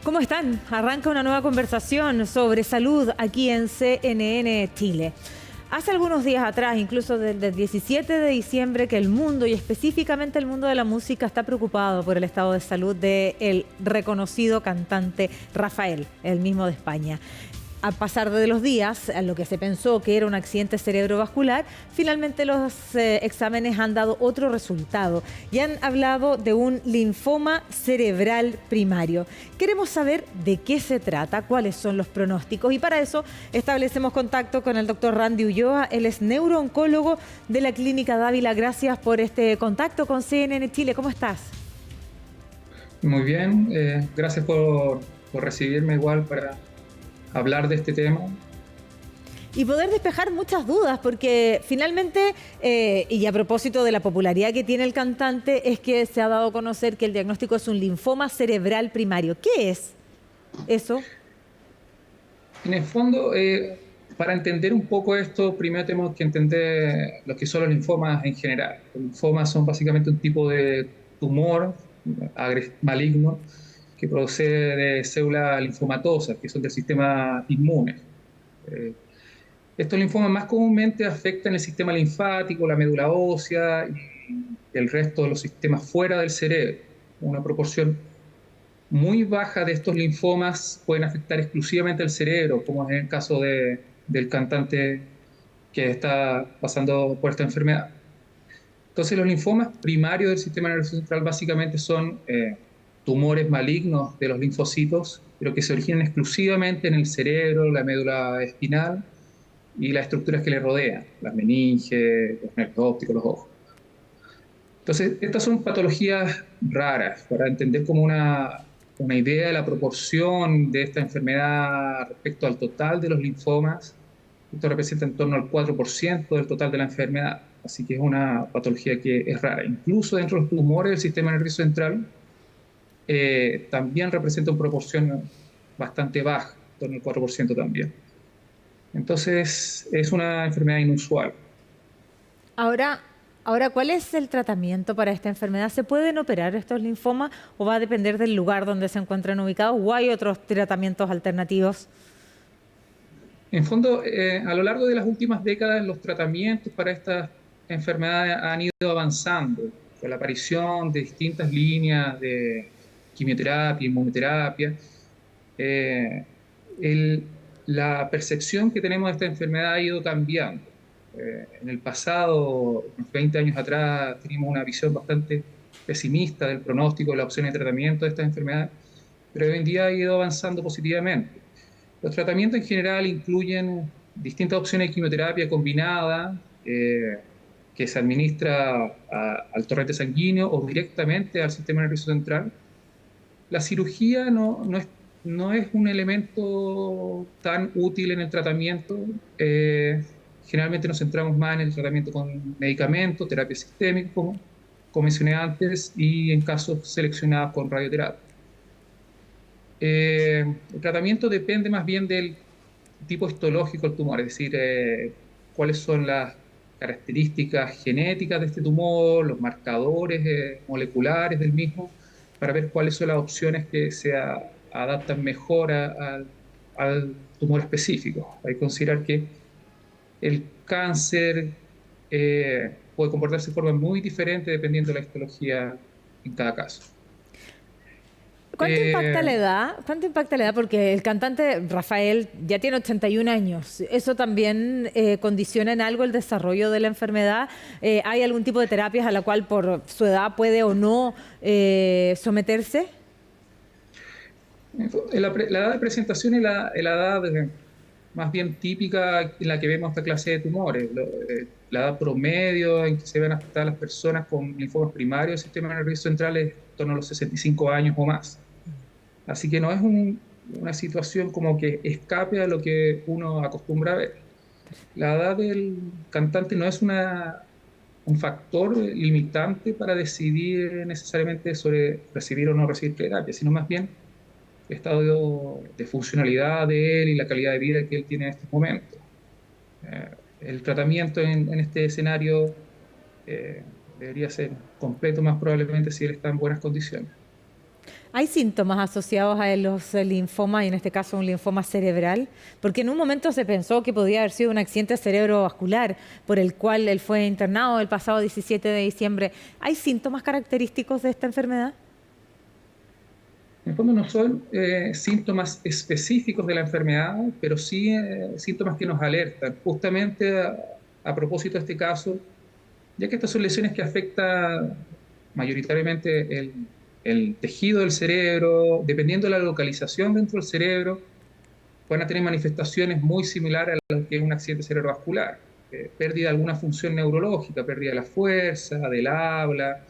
¿Cómo están? Arranca una nueva conversación sobre salud aquí en CNN Chile. Hace algunos días atrás, incluso desde el 17 de diciembre, que el mundo y específicamente el mundo de la música está preocupado por el estado de salud del reconocido cantante Rafael, el mismo de España. Al pasar de los días, a lo que se pensó que era un accidente cerebrovascular, finalmente los exámenes han dado otro resultado y han hablado de un linfoma cerebral primario. Queremos saber de qué se trata, cuáles son los pronósticos, y para eso establecemos contacto con el doctor Randy Ulloa. Él es neurooncólogo de la Clínica Dávila. Gracias por este contacto con CNN Chile. ¿Cómo estás? Muy bien, gracias por recibirme igual para hablar de este tema. Y poder despejar muchas dudas, porque finalmente, y a propósito de la popularidad que tiene el cantante, es que se ha dado a conocer que el diagnóstico es un linfoma cerebral primario. ¿Qué es eso? En el fondo, para entender un poco esto, primero tenemos que entender lo que son los linfomas en general. Los linfomas son básicamente un tipo de tumor maligno que procede de células linfomatosas, que son del sistema inmune. Eh, Estos linfomas más comúnmente afectan el sistema linfático, la médula ósea y el resto de los sistemas fuera del cerebro. Una proporción muy baja de estos linfomas pueden afectar exclusivamente el cerebro, como es el caso del cantante que está pasando por esta enfermedad. Entonces, los linfomas primarios del sistema nervioso central básicamente son tumores malignos de los linfocitos, pero que se originan exclusivamente en el cerebro, la médula espinal y las estructuras que le rodean, las meninges, los nervios ópticos, los ojos. Entonces, estas son patologías raras para entender como una idea de la proporción de esta enfermedad respecto al total de los linfomas. Esto representa en torno al 4% del total de la enfermedad, así que es una patología que es rara. Incluso dentro de los tumores del sistema nervioso central, también representa una proporción bastante baja, en torno al 4% también. Entonces, es una enfermedad inusual. Ahora, ¿Cuál es el tratamiento para esta enfermedad? ¿Se pueden operar estos linfomas o va a depender del lugar donde se encuentren ubicados o hay otros tratamientos alternativos? En fondo, a lo largo de las últimas décadas, los tratamientos para estas enfermedades han ido avanzando, con la aparición de distintas líneas de quimioterapia, inmunoterapia. Eh, el- la percepción que tenemos de esta enfermedad ha ido cambiando. En el pasado, unos 20 años atrás, teníamos una visión bastante pesimista del pronóstico, de la opción de tratamiento de esta enfermedad, pero hoy en día ha ido avanzando positivamente. Los tratamientos en general incluyen distintas opciones de quimioterapia combinada, que se administra al torrente sanguíneo o directamente al sistema nervioso central. La cirugía no es un elemento tan útil en el tratamiento. Generalmente nos centramos más en el tratamiento con medicamentos, terapia sistémica, como mencioné antes, y en casos seleccionados con radioterapia. El tratamiento depende más bien del tipo histológico del tumor, es decir, cuáles son las características genéticas de este tumor, los marcadores moleculares del mismo, para ver cuáles son las opciones que adaptan mejor al tumor específico. Hay que considerar que el cáncer puede comportarse de forma muy diferente dependiendo de la histología en cada caso. ¿Cuánto impacta la edad? ¿Cuánto impacta la edad? Porque el cantante Rafael ya tiene 81 años. ¿Eso también condiciona en algo el desarrollo de la enfermedad? ¿Hay algún tipo de terapias a la cual por su edad puede o no someterse? La edad de presentación es la edad más bien típica en la que vemos esta clase de tumores. La edad promedio en que se ven afectadas las personas con linfomas primarios del sistema nervioso central es en torno a los 65 años o más. Así que no es una situación como que escape a lo que uno acostumbra a ver. La edad del cantante no es un factor limitante para decidir necesariamente sobre recibir o no recibir terapia, sino más bien el estado de funcionalidad de él y la calidad de vida que él tiene en estos momentos. Eh, el tratamiento en este escenario debería ser completo más probablemente si él está en buenas condiciones. ¿Hay síntomas asociados a los linfomas, y en este caso un linfoma cerebral? Porque en un momento se pensó que podía haber sido un accidente cerebrovascular por el cual él fue internado el pasado 17 de diciembre. ¿Hay síntomas característicos de esta enfermedad? En el fondo no son síntomas específicos de la enfermedad, pero sí síntomas que nos alertan. Justamente a propósito de este caso, ya que estas son lesiones que afectan mayoritariamente el tejido del cerebro, dependiendo de la localización dentro del cerebro, van a tener manifestaciones muy similares a lo que es un accidente cerebrovascular. Pérdida de alguna función neurológica, pérdida de la fuerza, del habla,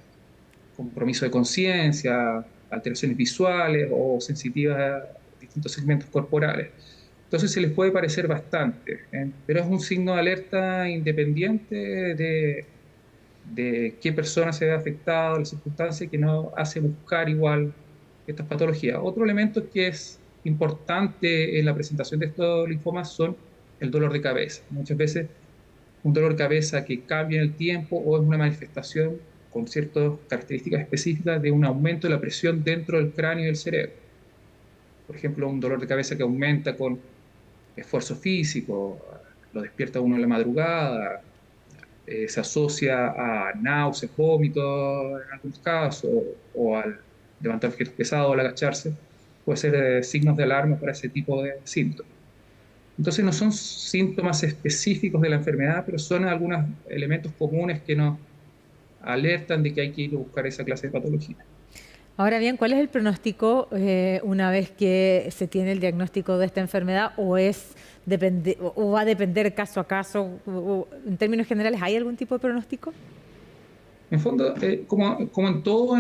compromiso de conciencia, alteraciones visuales o sensitivas a distintos segmentos corporales. Entonces se les puede parecer bastante, pero es un signo de alerta independiente de qué persona se ve afectada, la circunstancia que nos hace buscar igual estas patologías. Otro elemento que es importante en la presentación de estos linfomas son el dolor de cabeza. Muchas veces un dolor de cabeza que cambia en el tiempo o es una manifestación con ciertas características específicas de un aumento de la presión dentro del cráneo y del cerebro. Por ejemplo, un dolor de cabeza que aumenta con esfuerzo físico, lo despierta uno en la madrugada, se asocia a náuseas, vómitos en algunos casos, o al levantar objetos pesados o al agacharse, puede ser signos de alarma para ese tipo de síntomas. Entonces no son síntomas específicos de la enfermedad, pero son algunos elementos comunes que nos alertan de que hay que ir a buscar esa clase de patología. Ahora bien, ¿cuál es el pronóstico una vez que se tiene el diagnóstico de esta enfermedad o va a depender caso a caso? En términos generales, ¿hay algún tipo de pronóstico? En fondo, como en todos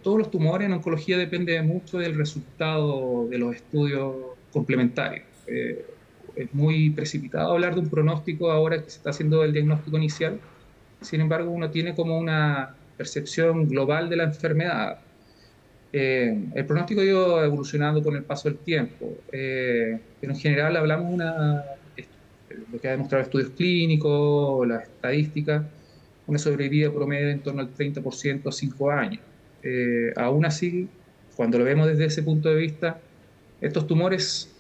los tumores, en oncología depende mucho del resultado de los estudios complementarios. Es muy precipitado hablar de un pronóstico ahora que se está haciendo el diagnóstico inicial. Sin embargo, uno tiene como una percepción global de la enfermedad. El pronóstico ha ido evolucionando con el paso del tiempo, pero en general hablamos lo que ha demostrado estudios clínicos, las estadísticas, una sobrevida promedio en torno al 30% a 5 años. Aún así, cuando lo vemos desde ese punto de vista, estos tumores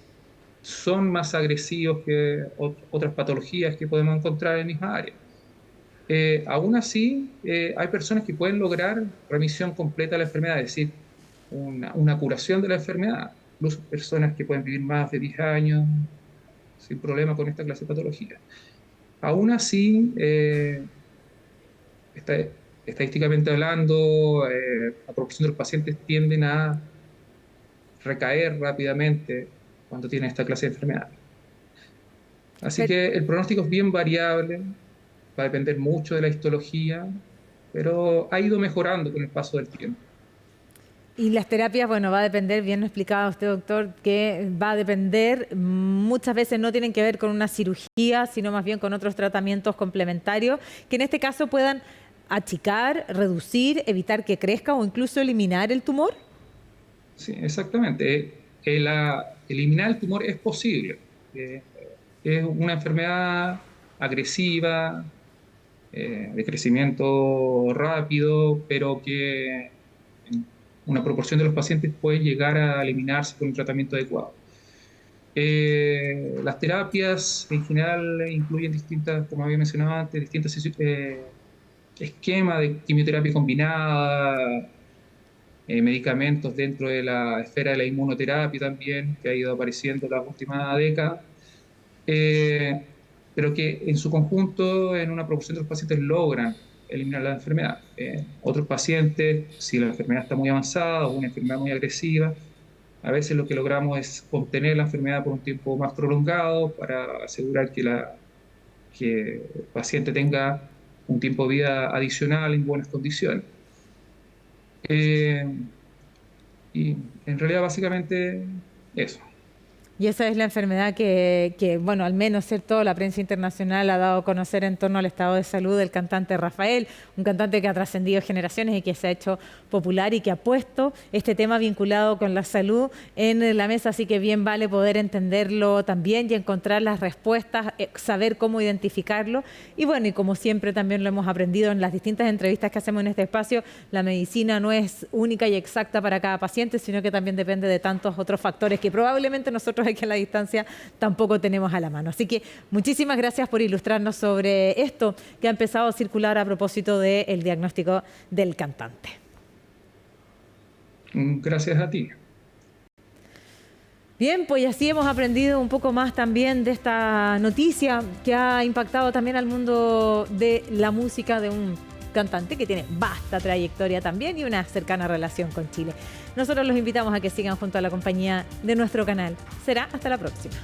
son más agresivos que otras patologías que podemos encontrar en misma área. Aún así, hay personas que pueden lograr remisión completa de la enfermedad, es decir, una curación de la enfermedad. Incluso personas que pueden vivir más de 10 años sin problema con esta clase de patología. Aún así, estadísticamente hablando, la proporción de los pacientes tienden a recaer rápidamente cuando tienen esta clase de enfermedad. Así que el pronóstico es bien variable, va a depender mucho de la histología, pero ha ido mejorando con el paso del tiempo. Y las terapias, bueno, va a depender, bien lo explicaba usted, doctor, que va a depender, muchas veces no tienen que ver con una cirugía, sino más bien con otros tratamientos complementarios, que en este caso puedan achicar, reducir, evitar que crezca o incluso eliminar el tumor. Sí, exactamente. Eliminar el tumor es posible. Es una enfermedad agresiva, de crecimiento rápido, pero que en una proporción de los pacientes puede llegar a eliminarse con un tratamiento adecuado. Las terapias en general incluyen distintas, como había mencionado antes, distintos esquemas de quimioterapia combinada, medicamentos dentro de la esfera de la inmunoterapia también, que ha ido apareciendo en las últimas décadas, pero que en su conjunto, en una proporción de los pacientes, logran eliminar la enfermedad. Otros pacientes, si la enfermedad está muy avanzada o una enfermedad muy agresiva, a veces lo que logramos es contener la enfermedad por un tiempo más prolongado para asegurar que el paciente tenga un tiempo de vida adicional en buenas condiciones. Y en realidad básicamente eso. Y esa es la enfermedad que, bueno, al menos, ¿cierto?, la prensa internacional ha dado a conocer en torno al estado de salud del cantante Rafael, un cantante que ha trascendido generaciones y que se ha hecho popular y que ha puesto este tema vinculado con la salud en la mesa, así que bien vale poder entenderlo también y encontrar las respuestas, saber cómo identificarlo. Y bueno, y como siempre también lo hemos aprendido en las distintas entrevistas que hacemos en este espacio, la medicina no es única y exacta para cada paciente, sino que también depende de tantos otros factores que probablemente nosotros aquí a la distancia tampoco tenemos a la mano. Así que muchísimas gracias por ilustrarnos sobre esto que ha empezado a circular a propósito del diagnóstico del cantante. Gracias a ti. Bien, pues así hemos aprendido un poco más también de esta noticia que ha impactado también al mundo de la música, de un cantante que tiene vasta trayectoria también y una cercana relación con Chile. Nosotros los invitamos a que sigan junto a la compañía de nuestro canal. Será hasta la próxima.